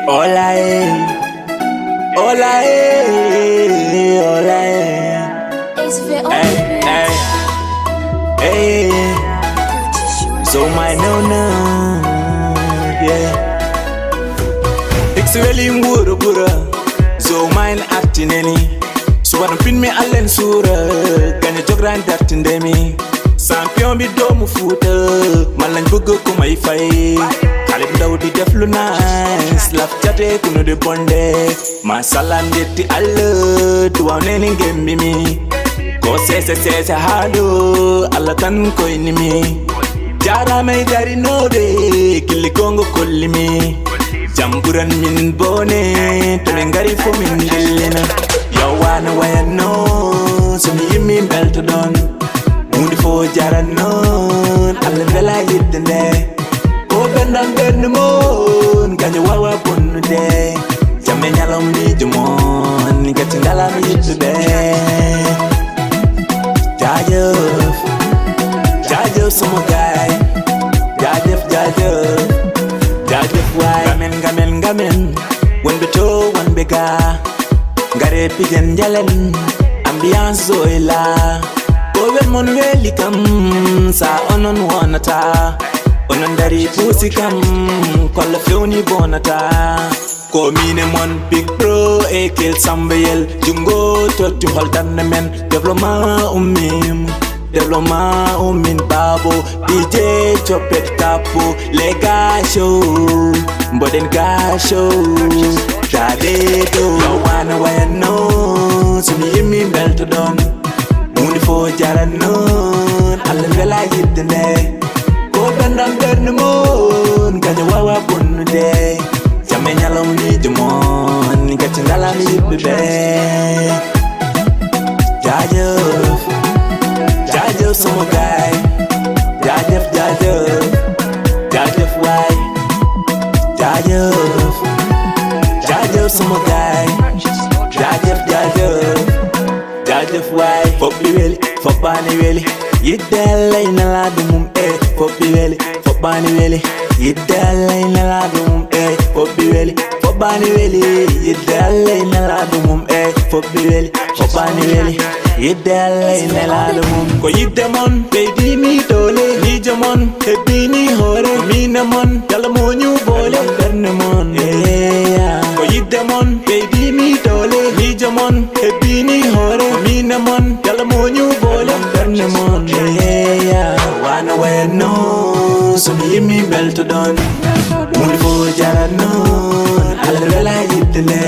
Hola, hola, hola, hey, hey, so my no, yeah. Actually, mburu bura, so mine acting any. So when pin me allen sura, ganya jogran dartin demi. Champion bi doomu Fuuta, man lañ bëgg ko may fay. Xale bu ndaw di def lu nice, laf jate ku nu di bonde. Ma salam detti Allah, tuwa neni ngembi mi. Ko sese hado, Allah tan koy ni mi. Jara may jari nobe, kili kongo kolli mi. Jamburan min bone, to ngari fo min dillina. Yo wana wayano, so mi yimmi belto don. Mundi fo jara non, alla vela yiddende. Ko bendam benn mon, ganya wawa bonnu de. Jamme nyalom ni jumon, ni gati ngalam yidde. Jaajëf, jaajëf sama gaay. Jaajëf, jaajëf waay. Ngamen, won beto won bega. Ngare pigen jalen, ambiance zoila. Owen mon weli kam, sa onon wonata. Onon dari pusi kam, kolla fewni bonata. Ko mine mon big bro, e kel sambeyel. Jungo toti holtan men, développement ummin babo. DJ chopet kapo, lega show, mboden ga show. Dade do, yo wana wayano, sumi yimi belto don. Mundi fo jara non, alla vela yiddene. Ko bendam benn mon, ganya wawa bonnu de. Jamme nyalom ni jumon, gati ngalam yibbe be. Jaajëf sama gaay. Jaajëf waay. Jaajëf sama gaay. Jaajëf waay. Fop bi weli, fop bani weli. Yiddalay na la dumum fop bi weli, fop bani weli. Yiddalay na la dumum fop bi weli, fop bani weli. Yiddalay na la dumum fop bi weli, fop bani weli. Yiddalay na la dumum. Ko yidde mon beydi mi dole, ni jamon hebbini hore. Mina mon yalla mo ñu boole berne mon. Ko yidde mon beydi mi dole, ni jamon hebbini hore. Mina mon yalla mo ñu boole berne mon. Wana wayano, so mi yimi belto don. Mundi fo jara non, alla vela yiddene.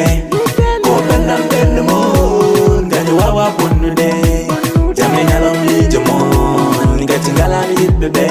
Ko bendam benn mon, ganya wawa bonnu de. Jamme nyalom ni jamon, gati ngalam yidbe be.